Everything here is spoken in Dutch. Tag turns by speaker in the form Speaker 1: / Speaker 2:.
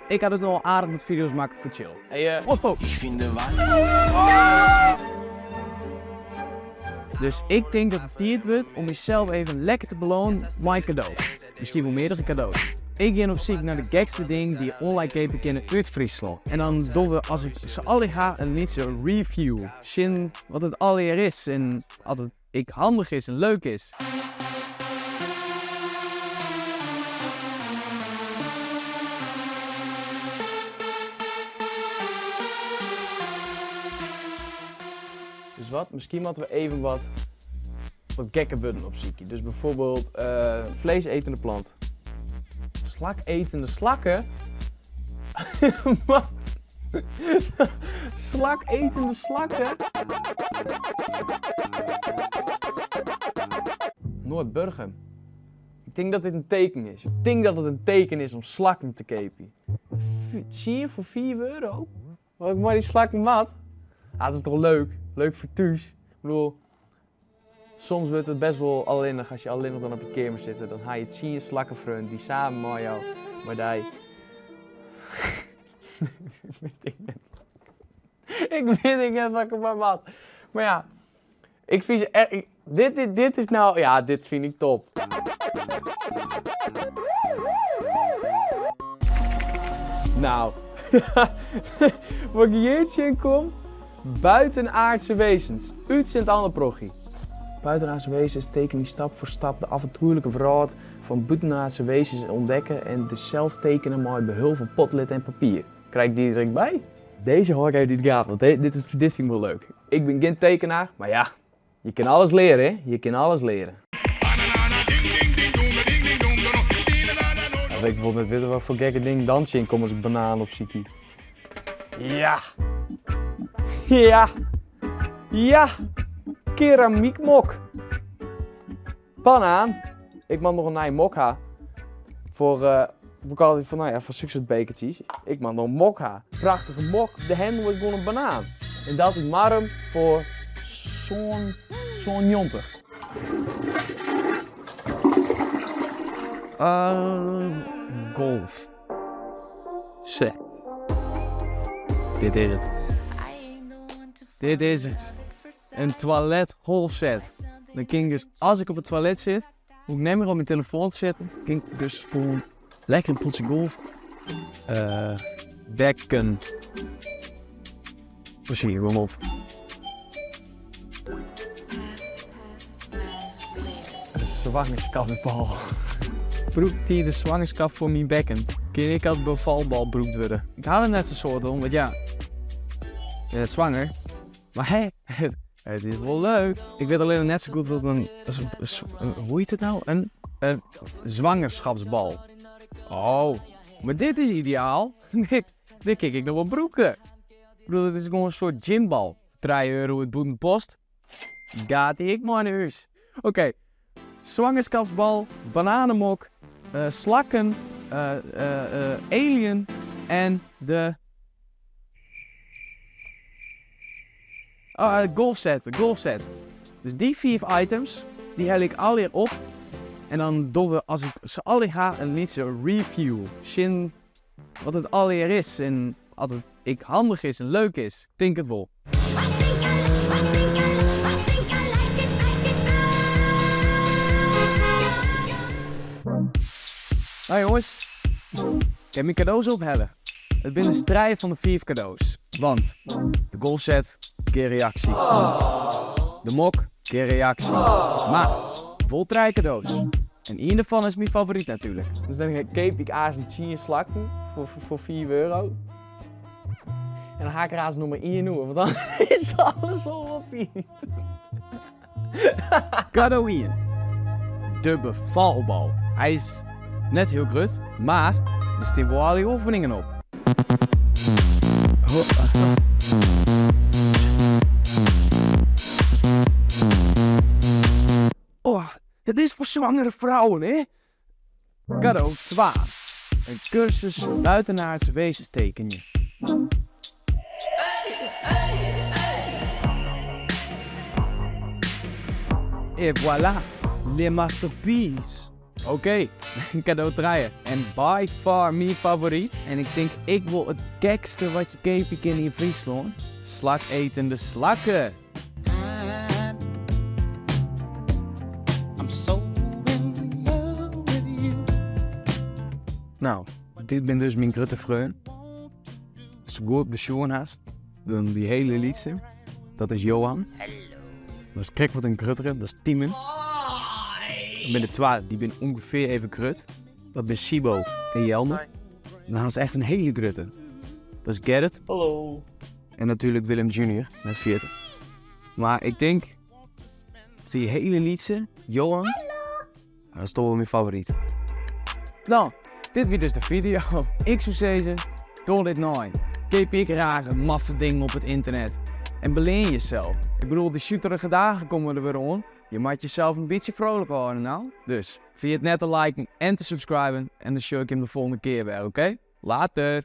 Speaker 1: Ik ga dus nog wel aardig met video's maken voor chill. Hey, wow.
Speaker 2: Ik vind de waar.
Speaker 1: Dus ik denk dat het tijd wordt om jezelf even lekker te belonen met mijn cadeau. Misschien wel meerdere cadeaus. Ik ga op zoek naar de gekste ding die je online kopen kunnen uit Friesland. En dan doen we, als ik ze alle ga, een liedje review. Zien wat het alleer is en wat het handig is en leuk is. Dus wat? Misschien moeten we even wat gekke budden opzoeken. Dus bijvoorbeeld vleesetende plant. Slaketende slakken? Wat? Slaketende slakken? Noordburgum. Ik denk dat dit een teken is. Ik denk dat het een teken is om slakken te kopen. Zie je voor €4? Wat ik maar die slakken mat. Ah, dat is toch leuk? Leuk voor thuis. Ik bedoel, soms wordt het best wel alleenig als je alleenig dan op je kamer zit. Dan ga je het zien je slakkenvriend die samen met jou, maar die... ik weet niet wat ik maar mat. Maar ja, ik vind ze echt... Dit is nou... Ja, dit vind ik top. Nou, waar ik jeetje in kom... Buitenaardse wezens. Uitzend aan de prochie. Buitenaardse wezens tekenen stap voor stap de avontuurlijke verhaal van buitenaardse wezens ontdekken en de zelf tekenen met behulp van potlood en papier. Krijg ik die direct bij? Deze hoor ik uit die gaaf, want dit vind ik wel leuk. Ik ben geen tekenaar, maar ja, je kan alles leren, hè? Je kan alles leren. Ja, weet ik bijvoorbeeld net wat voor gekke ding dansje in kom als ik banaan op zie. Ja! Ja! Ja! Keramiekmok! Banaan! Ik mag nog een nieuwe mok ha. Voor succesbekertjes. Ik mag nog een mok ha. Prachtige mok. De hendel wordt gewoon een banaan. En dat is marm voor zo'n jonter. Golf. Set. Dit is het. Dit is het. Een toiletholset. Dan kan ik dus, als ik op het toilet zit, hoef ik niet meer op mijn telefoon te zitten. Kan ik dus gewoon lekker een potje golf. Bekken. Precies, gewoon op. Een zwangerschapsbal. Broekt hier de zwangerschap voor mijn bekken. Kan ik als bevalbal broekt worden. Ik haal er net zo'n soort om, want ja. Je bent zwanger. Maar hé, het is wel leuk. Ik weet alleen net zo goed wat hoe heet het nou? Een zwangerschapsbal. Oh, maar dit is ideaal. Dit kijk ik nog wel broeken. Ik bedoel, dit is gewoon een soort gymbal. €3 het boetenpost. Gaat ik maar naar huis. Oké. Zwangerschapsbal, bananenmok, slakken, alien en de... golfset. Dus die 4 items, die hel ik alweer op. En dan doen we, als ik ze alle ga, een liedje review. Zien wat het alweer is en wat het handig is en leuk is. Ik denk het wel. Nou jongens, ik heb mijn cadeaus ophellen. Het ben de strijd van de 4 cadeaus. Want de golfset, keer reactie. De mok, keer reactie. Maar, vol 3 cadeaus. En één daarvan is mijn favoriet natuurlijk. Dus dan keep ik aas een 10 slakken voor €4. En dan ga ik er aas nog maar 1 noemen, want dan is alles al op iets. Cadeau 1. De bevalbal. Hij is net heel groot, maar er staan wel alle oefeningen op. Oh, het is voor zwangere vrouwen, hè? Cadeau 2. Een cursus buitenaardse wezens tekenen. Et voilà, les masterpieces. Oké, cadeau draaien. En by far mijn favoriet. En ik denk ik wil het gekste wat je keepie kan in Friesland. Slaketende slakken.
Speaker 3: I'm so in love with you.
Speaker 1: Nou, dit ben dus mijn grote vriend. Als je goed besjoen hast, dan die hele liedje. Dat is Johan. Dat is Krek wat een gruttere, dat is Timon. Ik ben de tweede, die ben ongeveer even grut. Dat ben Sibo en Jelmer. Dan is echt een hele grutte. Dat is Gerrit.
Speaker 2: Hallo.
Speaker 1: En natuurlijk Willem Jr. met 40. Maar ik denk, die hele liedje, Johan, dat is toch wel mijn favoriet. Nou, dit was dus de video. Ik zou zeggen, doe dit nooit. Keep ik rare, maffe dingen op het internet. En beleen jezelf. Ik bedoel, de shooterige dagen komen er weer aan. Je moet jezelf een beetje vrolijk houden nou. Dus, vergeet net te liken en te subscriben. En dan show ik hem de volgende keer weer, oké? Later!